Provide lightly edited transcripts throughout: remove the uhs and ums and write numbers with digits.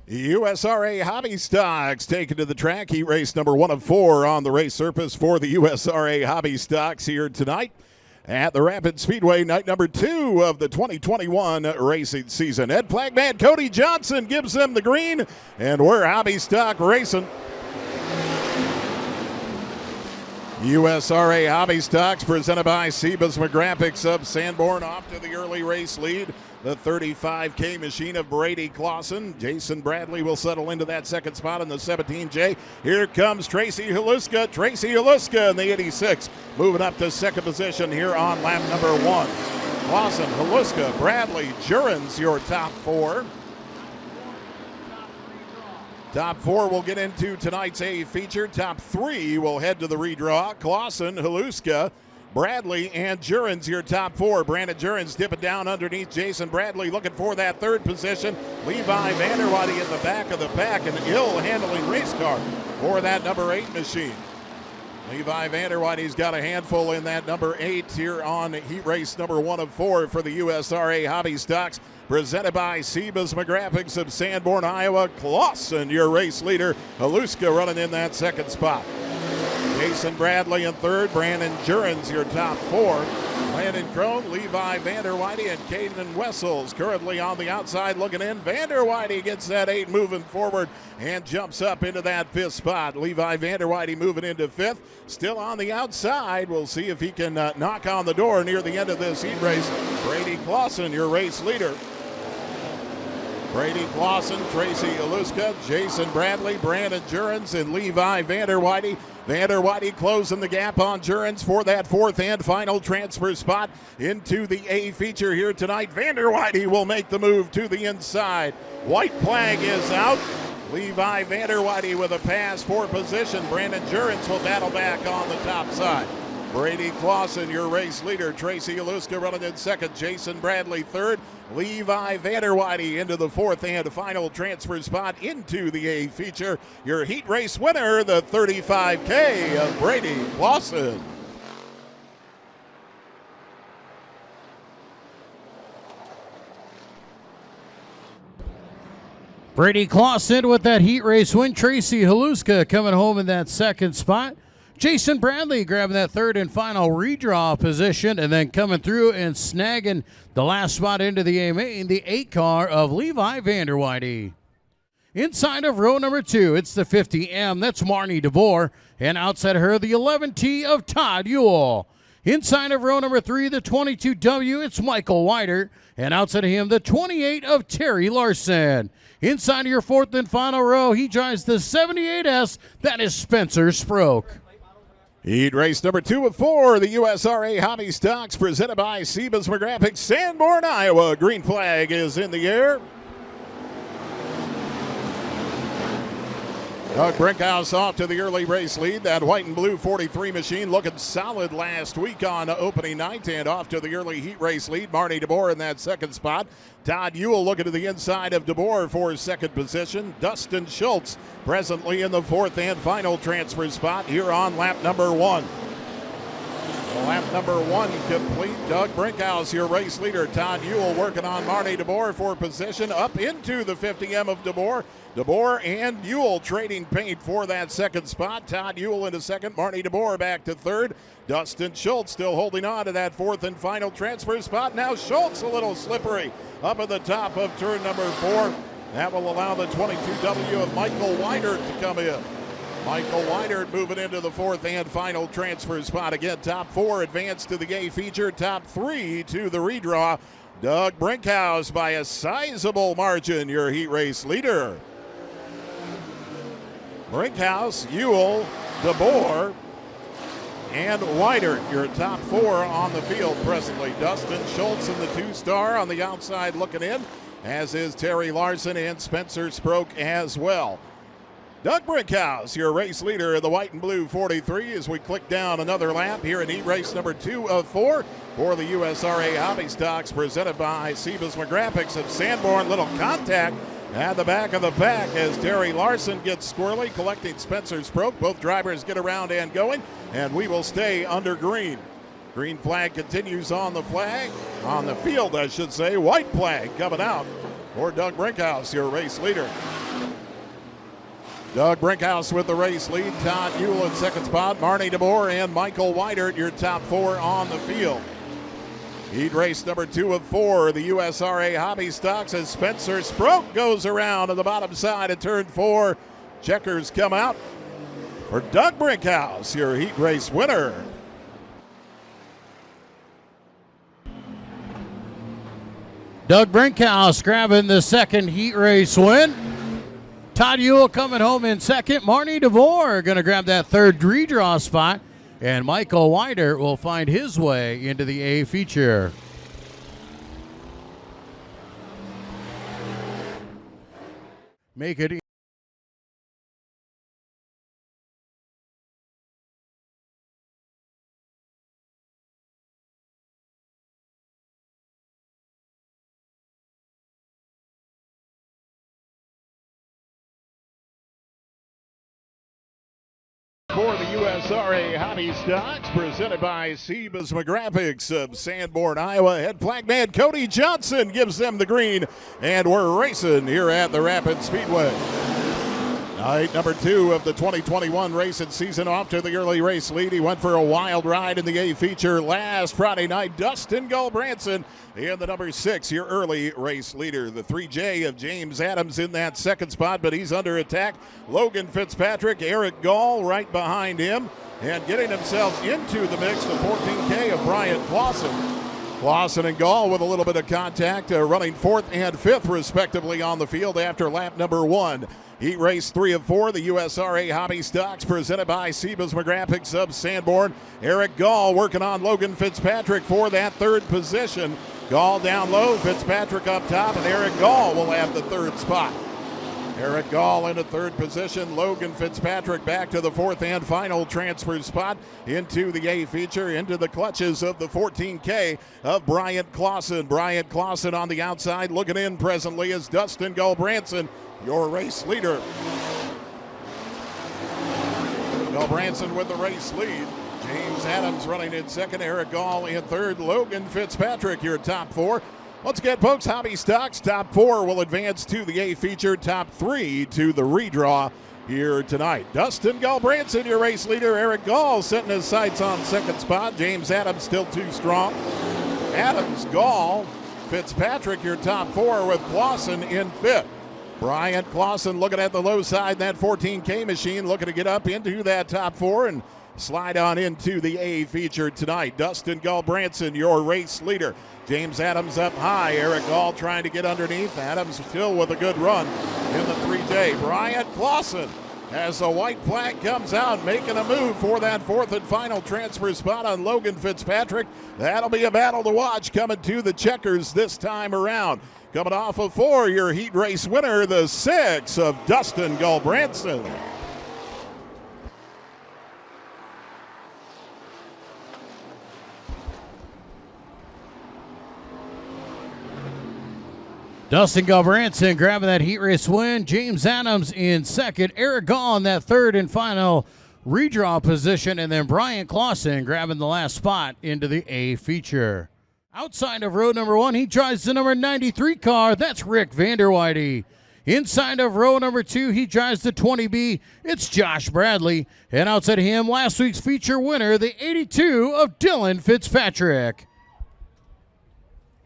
USRA Hobby Stocks taken to the track. Heat race number 1 of 4 on the race surface for the USRA Hobby Stocks here tonight at the Rapid Speedway, night number 2 of the 2021 racing season. Ed Flagman Cody Johnson gives them the green, and we're Hobby Stock racing. USRA Hobby Stocks presented by Sebas McGraphics of Sanborn off to the early race lead. The 35K machine of Brady Clausen. Jason Bradley will settle into that second spot in the 17J. Here comes Tracy Haluska. Tracy Haluska in the 86, moving up to second position here on lap number 1. Clausen, Haluska, Bradley, Jurens, your top 4. Top 4 will get into tonight's A feature. Top 3 will head to the redraw. Clausen, Haluska, Bradley, and Jurens, your top 4. Brandon Jurens dipping down underneath Jason Bradley, looking for that third position. Levi Vanderwaaide in the back of the pack, an ill-handling race car for that number 8 machine. Levi Vanderwaade's got a handful in that number 8 here on heat race number 1 of 4 for the USRA Hobby Stocks, presented by Sebas McGraphics of Sanborn, Iowa. Clausen, your race leader. Haluska running in that second spot. Jason Bradley in third. Brandon Jurens, your top 4. Landon Crone, Levi Vanderwaaide, and Caden Wessels currently on the outside looking in. Vanderwaaide gets that 8 moving forward and jumps up into that 5th spot. Levi Vanderwaaide moving into 5th. Still on the outside. We'll see if he can knock on the door near the end of this heat race. Brady Clausen, your race leader. Brady Clausen, Tracy Haluska, Jason Bradley, Brandon Jurens, and Levi Vanderwaaide. Vanderwaaide closing the gap on Jurens for that 4th and final transfer spot into the A feature here tonight. Vanderwaaide will make the move to the inside. White flag is out. Levi Vanderwaaide with a pass for position. Brandon Jurens will battle back on the top side. Brady Clausen, your race leader. Tracy Haluska running in second. Jason Bradley third. Levi Vanderwaaide into the 4th and final transfer spot into the A feature. Your heat race winner, the 35K of Brady Clausen. Brady Clausen with that heat race win. Tracy Haluska coming home in that second spot. Jason Bradley grabbing that 3rd and final redraw position, and then coming through and snagging the last spot into the A main, the 8 car of Levi Vanderwaaide. Inside of row number 2, it's the 50M. That's Marnie DeBoer. And outside of her, the 11T of Todd Ewell. Inside of row number 3, the 22W, it's Michael Wider. And outside of him, the 28 of Terry Larson. Inside of your 4th and final row, he drives the 78S. That is Spencer Sproke. Heat race number 2 of 4, the USRA Hobby Stocks presented by Sebas McGraphics, Sanborn, Iowa. Green flag is in the air. Doug Brinkhouse off to the early race lead. That white and blue 43 machine looking solid last week on opening night, and off to the early heat race lead. Marnie DeBoer in that second spot. Todd Ewell looking to the inside of DeBoer for second position. Dustin Schultz presently in the 4th and final transfer spot here on lap number 1. Lap number 1 complete. Doug Brinkhouse, your race leader. Todd Ewell working on Marnie DeBoer for position up into the 50M of DeBoer. DeBoer and Ewell trading paint for that second spot. Todd Ewell into second. Marnie DeBoer back to 3rd. Dustin Schultz still holding on to that 4th and final transfer spot. Now Schultz a little slippery up at the top of turn number 4. That will allow the 22W of Michael Wider to come in. Michael Wider moving into the 4th and final transfer spot. Again, top 4 advance to the A feature. Top 3 to the redraw. Doug Brinkhouse by a sizable margin, your heat race leader. Brinkhouse, Ewell, DeBoer, and Wider, your top 4 on the field presently. Dustin Schultz in the 2-star on the outside looking in, as is Terry Larson and Spencer Sproke as well. Doug Brinkhouse, your race leader in the white and blue 43, as we click down another lap here in heat race number 2 of 4 for the USRA Hobby Stocks presented by Sebas McGraphics of Sanborn. Little contact at the back of the pack as Terry Larson gets squirrely, collecting Spencer Sproke. Both drivers get around and going, and we will stay under green. Green flag continues on the field, I should say. White flag coming out for Doug Brinkhouse, your race leader. Doug Brinkhouse with the race lead. Todd Ewell in second spot. Marnie DeBoer and Michael Weidert, your top four on the field. Heat race number 2 of 4, the USRA Hobby Stocks, as Spencer Sproke goes around on the bottom side of turn 4. Checkers come out for Doug Brinkhouse, your heat race winner. Doug Brinkhouse grabbing the second heat race win. Todd Ewell coming home in second. Marnie DeVore going to grab that third redraw spot. And Michael Weidert will find his way into the A feature. Make it for the USRA Hobby Stocks, presented by Seabas McGraphics of Sanborn, Iowa. Head flag man Cody Johnson gives them the green, and we're racing here at the Rapid Speedway. Night number 2 of the 2021 racing season, off to the early race lead. He went for a wild ride in the A feature last Friday night. Dustin Gulbranson in the number 6, your early race leader. The 3J of James Adams in that second spot, but he's under attack. Logan Fitzpatrick, Eric Gall right behind him, and getting himself into the mix, the 14K of Bryant Clausen. Clausen and Gall with a little bit of contact, running 4th and 5th respectively on the field after lap number 1. Heat race 3 of 4, the USRA Hobby Stocks, presented by Seabas McGraphics of Sanborn. Eric Gall working on Logan Fitzpatrick for that third position. Gall down low, Fitzpatrick up top, and Eric Gall will have the third spot. Eric Gall into third position. Logan Fitzpatrick back to the 4th and final transfer spot into the A feature, into the clutches of the 14K of Bryant Clausen. Bryant Clausen on the outside, looking in presently is Dustin Gulbranson, your race leader. Gulbranson with the race lead. James Adams running in second, Eric Gall in third, Logan Fitzpatrick, your top 4. Once again, folks, Hobby Stocks, top 4 will advance to the A feature, top 3 to the redraw here tonight. Dustin Gulbranson, your race leader. Eric Gall setting his sights on second spot. James Adams still too strong. Adams, Gall, Fitzpatrick, your top 4, with Clausen in 5th. Bryant Clausen looking at the low side, that 14K machine, looking to get up into that top 4 and slide on into the A feature tonight. Dustin Gulbranson, your race leader. James Adams up high. Eric Gall trying to get underneath. Adams still with a good run in the 3J. Bryant Clausen, as the white flag comes out, making a move for that 4th and final transfer spot on Logan Fitzpatrick. That'll be a battle to watch coming to the checkers this time around. Coming off of 4, your heat race winner, the 6 of Dustin Gulbranson. Dustin Gulbranson grabbing that heat race win. James Adams in second. Eric Gall in that third and final redraw position. And then Bryant Clausen grabbing the last spot into the A feature. Outside of row number 1, he drives the number 93 car. That's Rick Vanderweide. Inside of row number 2, he drives the 20B. It's Josh Bradley. And outside of him, last week's feature winner, the 82 of Dylan Fitzpatrick.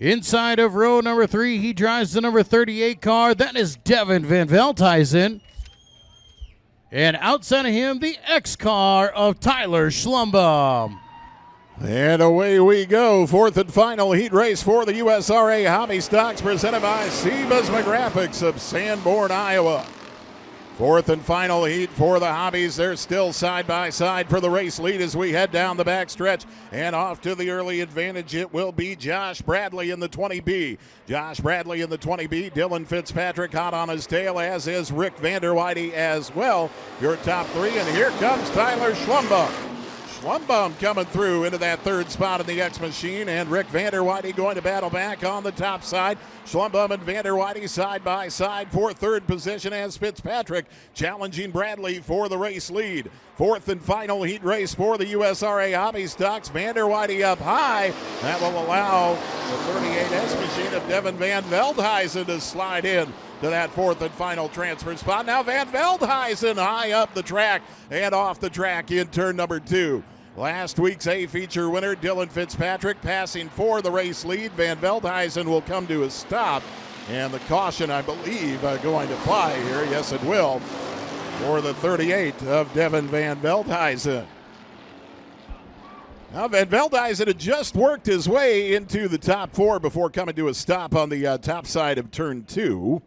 Inside of row number 3, he drives the number 38 car. That is Devin Van Veldhuizen. And outside of him, the X car of Tyler Schlumbaum. And away we go. 4th and final heat race for the USRA Hobby Stocks, presented by Seabas McGraphics of Sanborn, Iowa. 4th and final heat for the Hobbies. They're still side by side for the race lead as we head down the back stretch. And off to the early advantage, it will be Josh Bradley in the 20B. Josh Bradley in the 20B. Dylan Fitzpatrick hot on his tail, as is Rick Vanderweide as well. Your top 3, and here comes Tyler Schlumbaum. Schlumbaum coming through into that third spot in the X machine, and Rick Vanderweide going to battle back on the top side. Schlumbaum and Vanderweide side by side for third position, as Fitzpatrick challenging Bradley for the race lead. 4th and final heat race for the USRA Hobby Stocks. Vanderweide up high. That will allow the 38S machine of Devin Van Veldhuizen to slide in to that fourth and final transfer spot. Now Van Veldhuizen high up the track and off the track in turn number 2. Last week's A-feature winner, Dylan Fitzpatrick, passing for the race lead. Van Veldhuizen will come to a stop. And the caution, I believe, going to fly here. Yes, it will. For the 38 of Devin Van Veldhuizen. Now, Van Veldhuizen had just worked his way into the top 4 before coming to a stop on the top side of turn 2.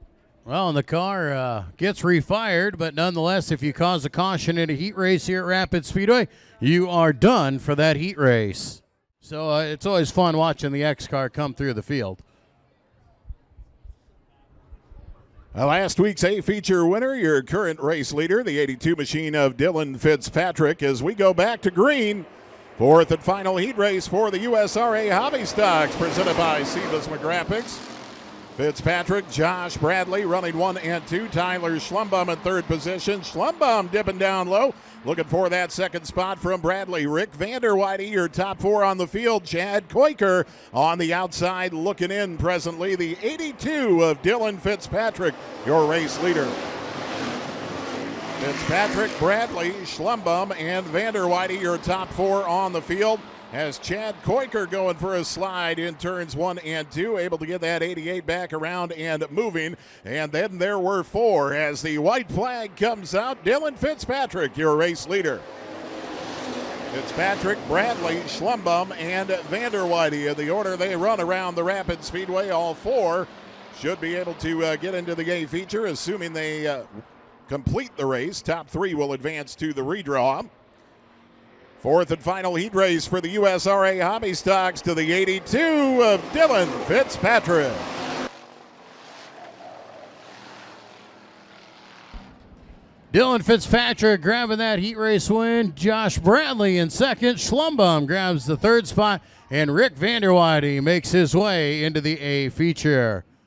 Well, and the car gets refired, but nonetheless, if you cause a caution in a heat race here at Rapid Speedway, you are done for that heat race. So it's always fun watching the X car come through the field. Last week's A-feature winner, your current race leader, the 82 machine of Dylan Fitzpatrick, as we go back to green. Fourth and final heat race for the USRA Hobby Stocks, presented by Sivas McGraphics. Fitzpatrick, Josh Bradley running 1 and 2. Tyler Schlumbaum in third position. Schlumbaum dipping down low, looking for that second spot from Bradley. Rick Vanderweide, your top 4 on the field. Chad Koiker on the outside looking in presently. The 82 of Dylan Fitzpatrick, your race leader. Fitzpatrick, Bradley, Schlumbaum, and Vanderweide, your top 4 on the field. As Chad Koiker going for a slide in turns 1 and 2, able to get that 88 back around and moving. And then there were 4 as the white flag comes out. Dylan Fitzpatrick, your race leader. Fitzpatrick, Bradley, Schlumbaum, and Vanderweide. The order they run around the Rapid Speedway, all 4 should be able to get into the A feature, assuming they complete the race. Top 3 will advance to the redraw. Fourth and final heat race for the USRA Hobby Stocks to the 82 of Dylan Fitzpatrick. Dylan Fitzpatrick grabbing that heat race win. Josh Bradley in second. Schlumbaum grabs the third spot. And Rick Vanderweide makes his way into the A feature.